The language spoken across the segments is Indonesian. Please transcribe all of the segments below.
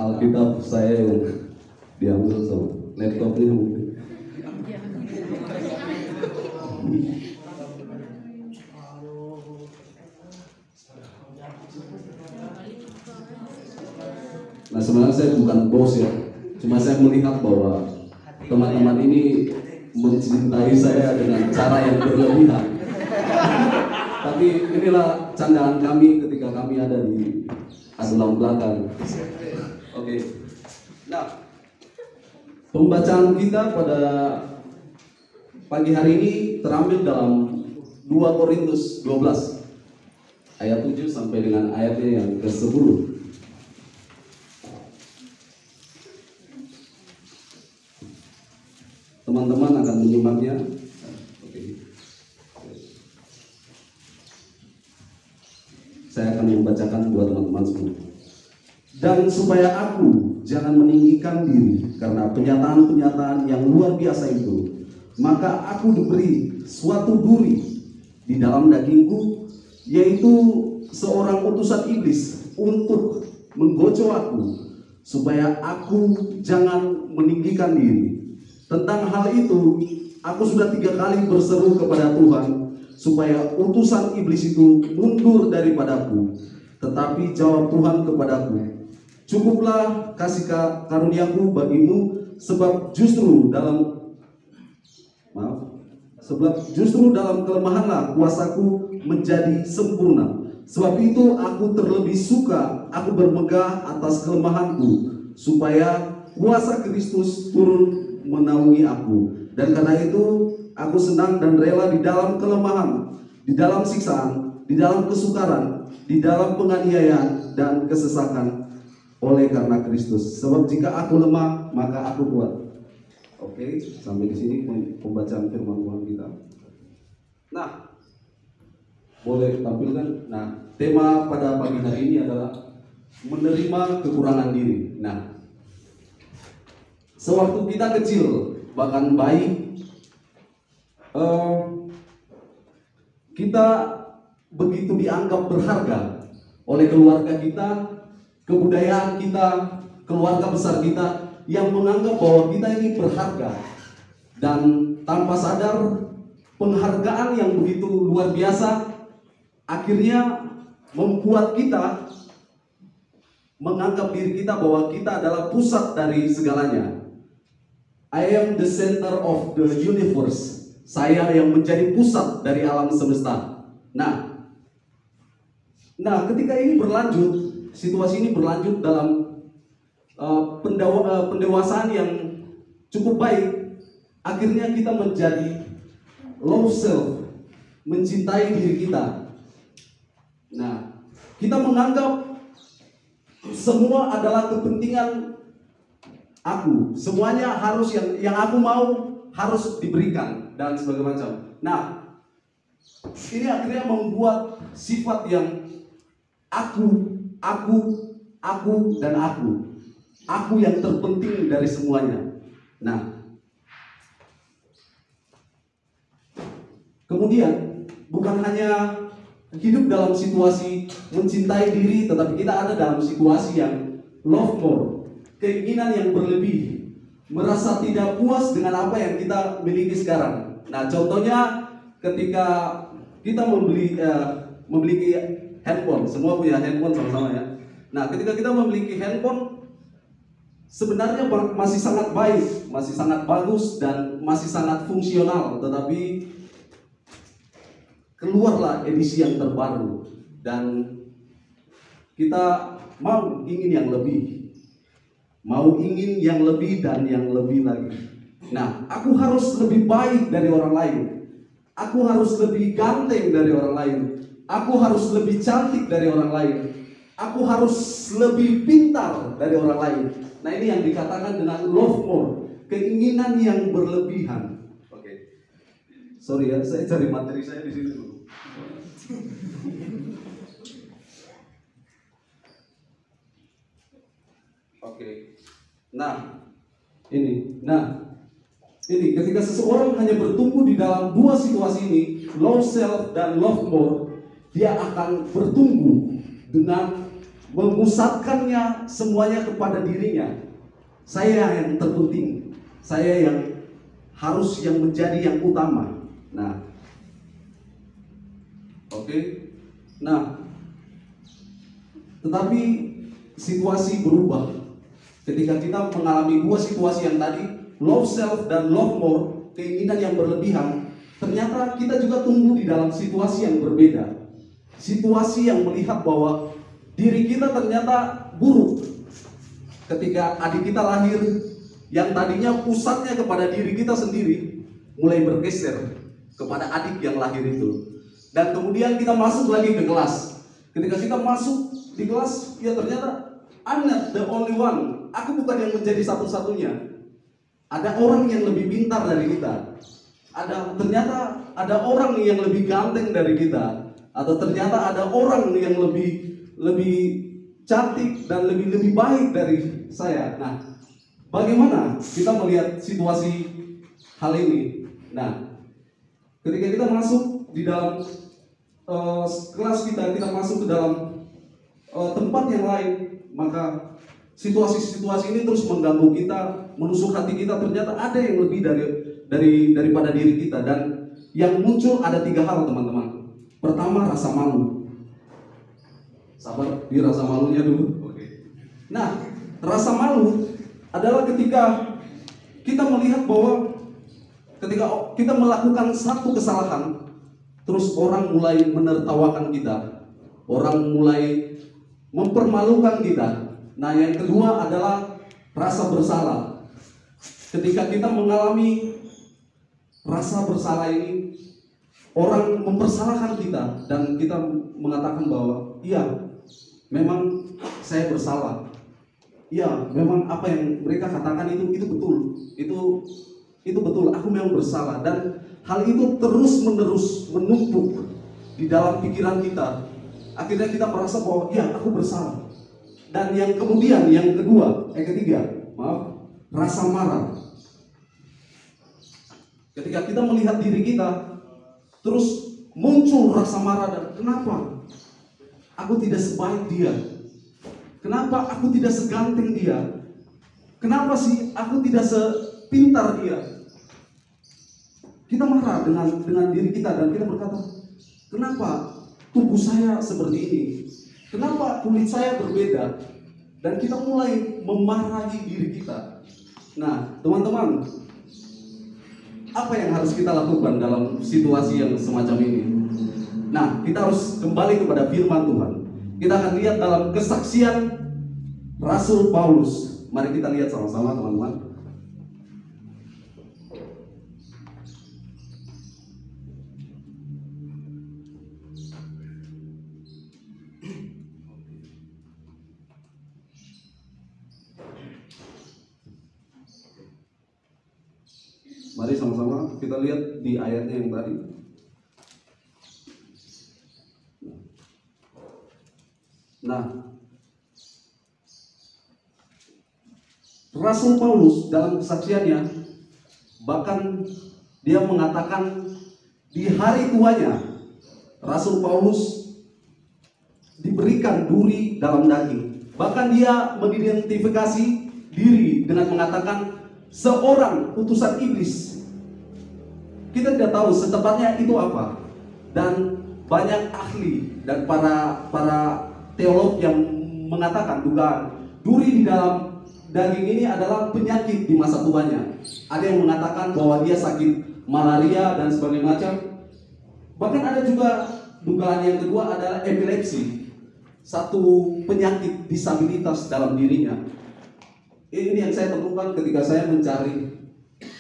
Alkitab saya yang diambil sama laptopnya mungkin. Nah sebenarnya saya bukan bos ya, cuma saya melihat bahwa teman-teman ini mencintai saya dengan cara yang berlebihan. Tapi inilah candaan kami ketika kami ada di adulang belakang. Oke. Nah, pembacaan kita pada pagi hari ini terambil dalam 2 Korintus 12 ayat 7 sampai dengan ayatnya yang ke-10. Teman-teman akan menyimaknya. Oke. Saya akan membacakan buat teman-teman semua. Dan supaya aku jangan meninggikan diri karena penyataan-penyataan yang luar biasa itu, maka aku diberi suatu duri di dalam dagingku, yaitu seorang utusan iblis untuk menggocok aku, supaya aku jangan meninggikan diri. Tentang hal itu, aku sudah 3 kali berseru kepada Tuhan supaya utusan iblis itu mundur daripadaku. Tetapi jawab Tuhan kepadaku, cukuplah kasih karuniaku bagimu, sebab justru dalam kelemahanlah kuasaku menjadi sempurna. Sebab itu aku terlebih suka aku bermegah atas kelemahanku, supaya kuasa Kristus turun menaungi aku. Dan karena itu aku senang dan rela di dalam kelemahan, di dalam siksaan, di dalam kesukaran, di dalam penganiayaan dan kesesakan oleh karena Kristus. Sebab jika aku lemah, maka aku kuat. Oke, sampai di sini pembacaan firman Tuhan kita. Nah, boleh tampilkan. Nah, tema pada pagi hari ini adalah menerima kekurangan diri. Nah, sewaktu kita kecil, bahkan bayi, kita begitu dianggap berharga oleh keluarga kita, kebudayaan kita, keluarga besar kita, yang menganggap bahwa kita ini berharga. Dan tanpa sadar, penghargaan yang begitu luar biasa akhirnya membuat kita menganggap diri kita bahwa kita adalah pusat dari segalanya. I am the center of the universe. Saya yang menjadi pusat dari alam semesta. Nah, ketika ini berlanjut, situasi ini berlanjut dalam pendewasaan yang cukup baik, akhirnya kita menjadi low self, mencintai diri kita. Nah, kita menganggap semua adalah kepentingan aku, semuanya harus yang aku mau harus diberikan dan sebagainya macam. Nah, ini akhirnya membuat sifat yang aku dan aku yang terpenting dari semuanya. Nah, kemudian bukan hanya hidup dalam situasi mencintai diri, tetapi kita ada dalam situasi yang love more, keinginan yang berlebih, merasa tidak puas dengan apa yang kita miliki sekarang. Nah, contohnya ketika kita memiliki handphone, semua punya handphone sama-sama ya. Nah, ketika kita memiliki handphone, sebenarnya masih sangat baik, masih sangat bagus, dan masih sangat fungsional, tetapi keluarlah edisi yang terbaru, dan kita ingin yang lebih. Mau ingin yang lebih dan yang lebih lagi. Nah, aku harus lebih baik dari orang lain. Aku harus lebih ganteng dari orang lain. Aku harus lebih cantik dari orang lain. Aku harus lebih pintar dari orang lain. Nah, ini yang dikatakan dengan love more, keinginan yang berlebihan. Oke. Sorry ya, saya cari materi saya di sini dulu. Oke. Nah, ini ketika seseorang hanya bertumbuh di dalam 2 situasi ini, low self dan love more, dia akan bertumbuh dengan memusatkannya semuanya kepada dirinya. Saya yang terpenting, saya yang harus yang menjadi yang utama. Nah, oke. Nah, tetapi situasi berubah ketika kita mengalami dua situasi yang tadi, love self dan love more, keinginan yang berlebihan. Ternyata kita juga tumbuh di dalam situasi yang berbeda. Situasi yang melihat bahwa diri kita ternyata buruk. Ketika adik kita lahir, yang tadinya pusatnya kepada diri kita sendiri, mulai bergeser kepada adik yang lahir itu. Dan kemudian kita masuk lagi ke kelas. Ketika kita masuk di kelas, ya ternyata I'm not the only one. Aku bukan yang menjadi satu-satunya. Ada orang yang lebih pintar dari kita. Ternyata ada orang yang lebih ganteng dari kita. Atau ternyata ada orang yang lebih cantik dan lebih baik dari saya. Nah, bagaimana kita melihat situasi hal ini? Nah, ketika kita masuk di dalam kelas kita masuk ke dalam tempat yang lain, maka situasi-situasi ini terus mengganggu kita, menusuk hati kita. Ternyata ada yang lebih daripada diri kita, dan yang muncul ada 3 hal, teman-teman. Pertama, rasa malu. Sabar, di rasa malunya dulu. Oke. Nah, rasa malu adalah ketika kita melihat bahwa ketika kita melakukan satu kesalahan, terus orang mulai menertawakan kita, orang mulai mempermalukan kita. Nah, yang kedua adalah rasa bersalah. Ketika kita mengalami rasa bersalah ini, orang mempersalahkan kita dan kita mengatakan bahwa iya, memang saya bersalah. Iya, memang apa yang mereka katakan itu betul. Itu betul, aku memang bersalah. Dan hal itu terus-menerus menumpuk di dalam pikiran kita. Akhirnya kita merasa bahwa iya, aku bersalah. Dan yang ketiga, rasa marah. Ketika kita melihat diri kita, terus muncul rasa marah, dan kenapa aku tidak sebaik dia? Kenapa aku tidak seganteng dia? Kenapa sih aku tidak sepintar dia? Kita marah dengan diri kita dan kita berkata, kenapa tubuh saya seperti ini? Kenapa kulit saya berbeda? Dan kita mulai memarahi diri kita. Nah, teman-teman, apa yang harus kita lakukan dalam situasi yang semacam ini? Nah, kita harus kembali kepada firman Tuhan. Kita akan lihat dalam kesaksian Rasul Paulus. Mari kita lihat sama-sama, teman-teman. Mari sama-sama kita lihat di ayatnya yang tadi. Nah, Rasul Paulus dalam kesaksiannya, bahkan dia mengatakan di hari tuanya, Rasul Paulus diberikan duri dalam daging. Bahkan dia mengidentifikasi diri dengan mengatakan seorang utusan iblis. Kita tidak tahu setepatnya itu apa. Dan banyak ahli dan para teolog yang mengatakan dugaan duri di dalam daging ini adalah penyakit di masa tuanya. Ada yang mengatakan bahwa dia sakit malaria dan sebagainya macam. Bahkan ada juga dugaan yang kedua adalah epilepsi, satu penyakit disabilitas dalam dirinya. Ini yang saya temukan ketika saya mencari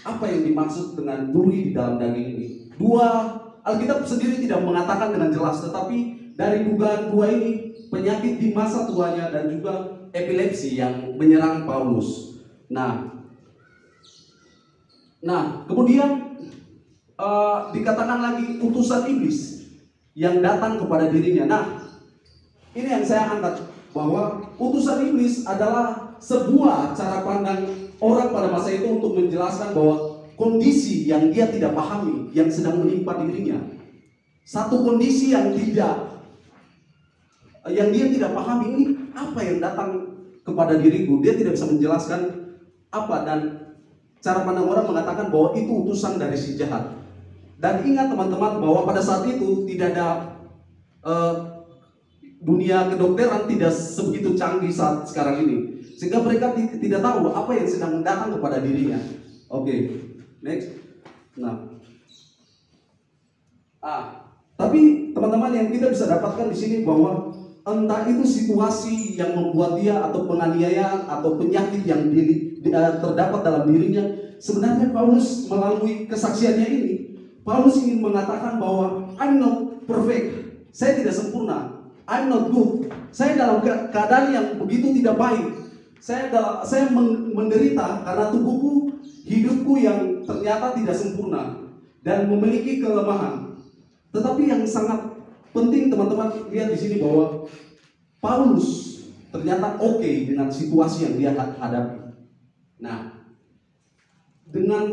apa yang dimaksud dengan duri di dalam daging ini. Alkitab sendiri tidak mengatakan dengan jelas, tetapi dari dugaan dua ini, penyakit di masa tuanya dan juga epilepsi yang menyerang Paulus. Nah, kemudian dikatakan lagi utusan iblis yang datang kepada dirinya. Nah, ini yang saya angkat, bahwa utusan iblis adalah sebuah cara pandang orang pada masa itu untuk menjelaskan bahwa kondisi yang dia tidak pahami yang sedang menimpa dirinya, satu kondisi yang yang dia tidak pahami, ini apa yang datang kepada diriku. Dia tidak bisa menjelaskan apa, dan cara pandang orang mengatakan bahwa itu utusan dari si jahat. Dan ingat teman-teman bahwa pada saat itu tidak ada dunia kedokteran tidak sebegitu canggih saat sekarang ini, sehingga mereka tidak tahu apa yang sedang datang kepada dirinya. Oke, next. Nah, tapi teman-teman yang kita bisa dapatkan di sini bahwa entah itu situasi yang membuat dia atau penganiayaan atau penyakit yang terdapat dalam dirinya, sebenarnya Paulus melalui kesaksiannya ini, Paulus ingin mengatakan bahwa I'm not perfect, saya tidak sempurna, I'm not good, saya dalam keadaan yang begitu tidak baik, saya menderita karena tubuhku, hidupku yang ternyata tidak sempurna dan memiliki kelemahan. Tetapi yang sangat penting teman-teman lihat di sini bahwa Paulus ternyata oke dengan situasi yang dia hadapi. Nah, dengan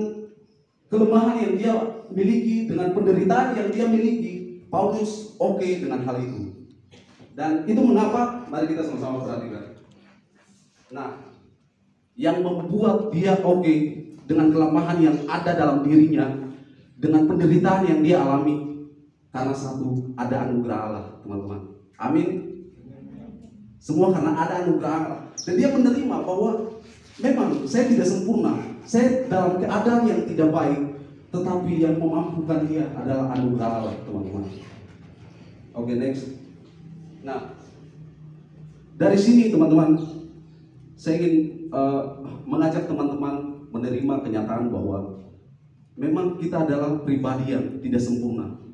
kelemahan yang dia miliki, dengan penderitaan yang dia miliki, Paulus oke dengan hal itu. Dan itu mengapa? Mari kita sama-sama perhatikan. Nah, yang membuat dia oke dengan kelemahan yang ada dalam dirinya, dengan penderitaan yang dia alami, karena satu, ada anugerah Allah, teman-teman. Amin. Semua karena ada anugerah Allah. Dan dia menerima bahwa memang saya tidak sempurna, saya dalam keadaan yang tidak baik, tetapi yang memampukan dia adalah anugerah Allah, teman-teman. Oke, next. Nah, dari sini teman-teman, saya ingin mengajak teman-teman menerima kenyataan bahwa memang kita adalah pribadi yang tidak sempurna.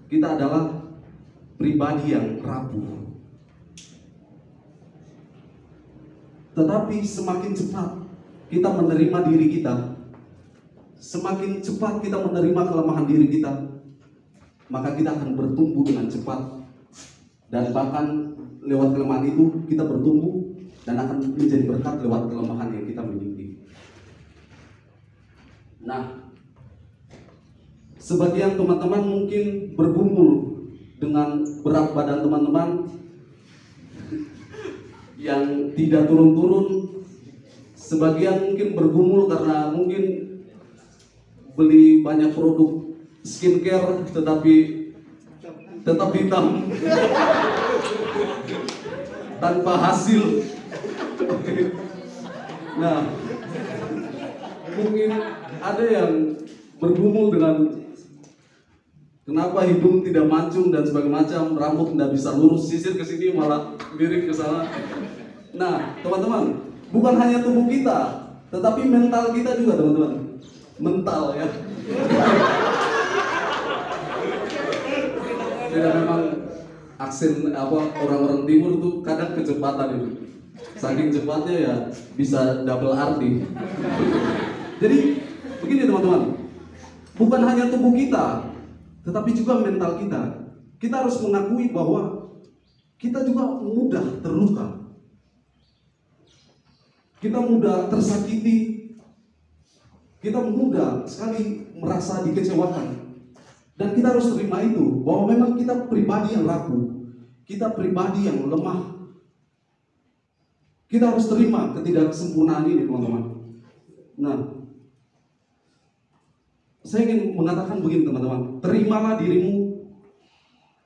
Kita adalah pribadi yang rapuh. Tetapi semakin cepat kita menerima diri kita, semakin cepat kita menerima kelemahan diri kita, maka kita akan bertumbuh dengan cepat. Dan bahkan lewat kelemahan itu kita bertumbuh dan akan menjadi berkat lewat kelemahan yang kita miliki. Nah, sebagian teman-teman mungkin bergumul dengan berat badan teman-teman yang tidak turun-turun. Sebagian mungkin bergumul karena mungkin beli banyak produk skincare tetapi tetap hitam tanpa hasil. Nah, mungkin ada yang bergumul dengan kenapa hidung tidak mancung dan sebagainya macam, rambut tidak bisa lurus, sisir ke sini malah miring ke sana. Nah, teman-teman, bukan hanya tubuh kita, tetapi mental kita juga, teman-teman. Mental ya. Tidak, memang aksen orang-orang timur itu kadang kecepatan itu. Saking cepatnya ya bisa double arti. Jadi begini teman-teman, bukan hanya tubuh kita, tetapi juga mental kita. Kita harus mengakui bahwa kita juga mudah terluka. Kita mudah tersakiti. Kita mudah sekali merasa dikecewakan. Dan kita harus terima itu, bahwa memang kita pribadi yang rapuh. Kita pribadi yang lemah. Kita harus terima ketidaksempurnaan ini, teman-teman. Nah, saya ingin mengatakan begini teman-teman, terimalah dirimu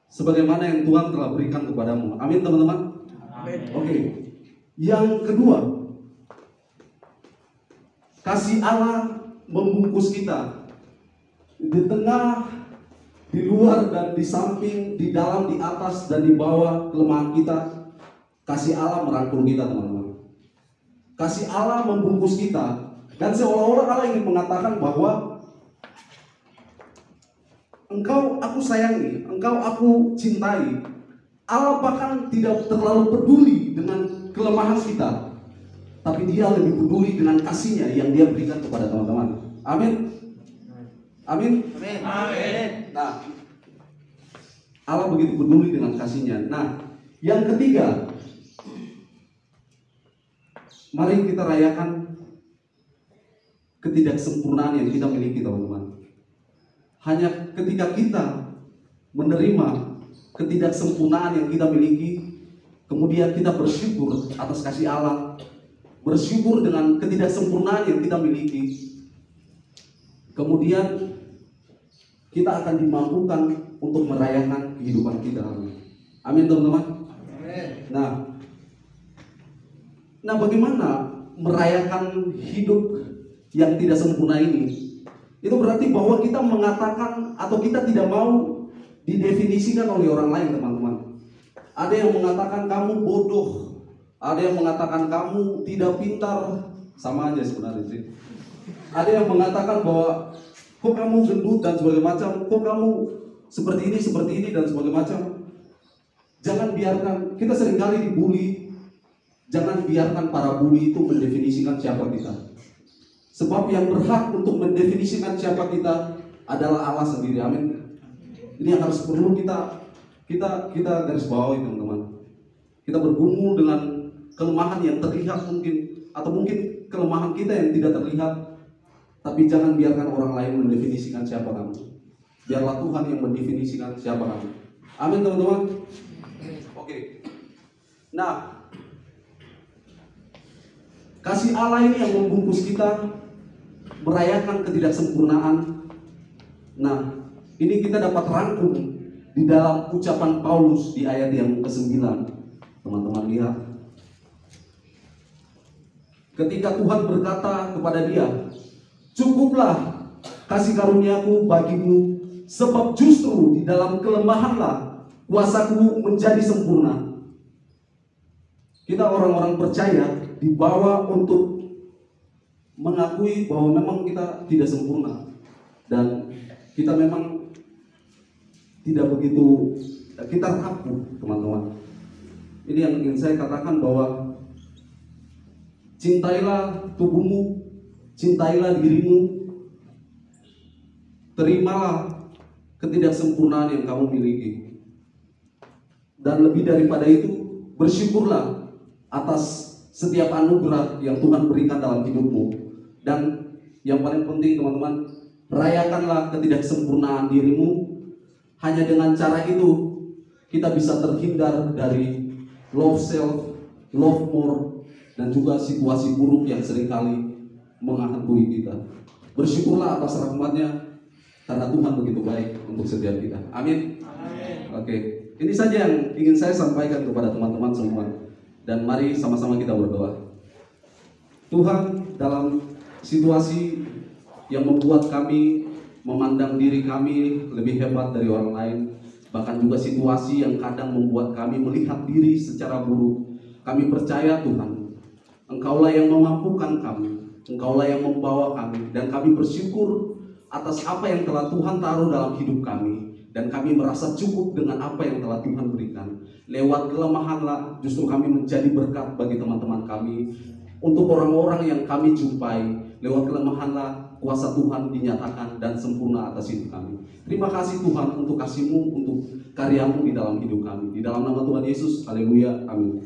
sebagaimana yang Tuhan telah berikan kepadamu. Amin teman-teman. Amin. Oke. Yang kedua, kasih Allah membungkus kita di tengah, di luar dan di samping, di dalam, di atas dan di bawah kelemahan kita. Kasih Allah merangkul kita teman-teman. Kasih Allah membungkus kita, dan seolah-olah Allah ingin mengatakan bahwa engkau aku sayangi, engkau aku cintai. Allah bahkan tidak terlalu peduli dengan kelemahan kita, tapi dia lebih peduli dengan kasihnya yang dia berikan kepada teman-teman. Amin. Amin. Amin. Nah, Allah begitu peduli dengan kasihnya. Nah, yang ketiga, mari kita rayakan ketidaksempurnaan yang kita miliki teman-teman. Hanya ketika kita menerima ketidaksempurnaan yang kita miliki, kemudian kita bersyukur atas kasih Allah, bersyukur dengan ketidaksempurnaan yang kita miliki, kemudian kita akan dimampukan untuk merayakan kehidupan kita. Amin teman-teman. Nah, bagaimana merayakan hidup yang tidak sempurna ini? Itu berarti bahwa kita mengatakan atau kita tidak mau didefinisikan oleh orang lain, teman-teman. Ada yang mengatakan kamu bodoh, ada yang mengatakan kamu tidak pintar, sama aja sebenarnya sih. Ada yang mengatakan bahwa kok kamu gendut dan sebagainya macam, kok kamu seperti ini dan sebagainya macam. Jangan biarkan, kita seringkali dibully. Jangan biarkan para bully itu mendefinisikan siapa kita. Sebab yang berhak untuk mendefinisikan siapa kita adalah Allah sendiri. Amin. Ini yang harus perlu kita garis bawahi, teman-teman. Kita bergumul dengan kelemahan yang terlihat mungkin, atau mungkin kelemahan kita yang tidak terlihat. Tapi jangan biarkan orang lain mendefinisikan siapa kamu. Biarlah Tuhan yang mendefinisikan siapa kamu. Amin, teman-teman. Oke. Nah, kasih Allah ini yang membungkus kita merayakan ketidaksempurnaan. Nah, ini kita dapat rangkum di dalam ucapan Paulus di ayat yang ke-9. Teman-teman lihat. Ketika Tuhan berkata kepada dia, "Cukuplah kasih karuniaku bagimu, sebab justru di dalam kelemahanlah kuasaku menjadi sempurna." Kita orang-orang percaya dibawa untuk mengakui bahwa memang kita tidak sempurna dan kita memang tidak begitu, kita rapuh, teman-teman. Ini yang ingin saya katakan, bahwa cintailah tubuhmu, cintailah dirimu, terimalah ketidaksempurnaan yang kamu miliki, dan lebih daripada itu bersyukurlah atas setiap anugerah yang Tuhan berikan dalam hidupmu. Dan yang paling penting, teman-teman, rayakanlah ketidaksempurnaan dirimu. Hanya dengan cara itu kita bisa terhindar dari love self, love more, dan juga situasi buruk yang seringkali menghantui kita. Bersyukurlah atas rahmat-Nya, karena Tuhan begitu baik untuk setiap kita. Amin. Oke, ini saja yang ingin saya sampaikan kepada teman-teman semua. Dan mari sama-sama kita berdoa. Tuhan, dalam situasi yang membuat kami memandang diri kami lebih hebat dari orang lain, bahkan juga situasi yang kadang membuat kami melihat diri secara buruk, kami percaya Tuhan, Engkaulah yang memampukan kami, Engkaulah yang membawa kami, dan kami bersyukur atas apa yang telah Tuhan taruh dalam hidup kami, dan kami merasa cukup dengan apa yang telah Tuhan berikan. Lewat kelemahanlah justru kami menjadi berkat bagi teman-teman kami. Untuk orang-orang yang kami jumpai, lewat kelemahanlah kuasa Tuhan dinyatakan dan sempurna atas hidup kami. Terima kasih Tuhan untuk kasih-Mu, untuk karya-Mu di dalam hidup kami. Di dalam nama Tuhan Yesus, haleluya, amin.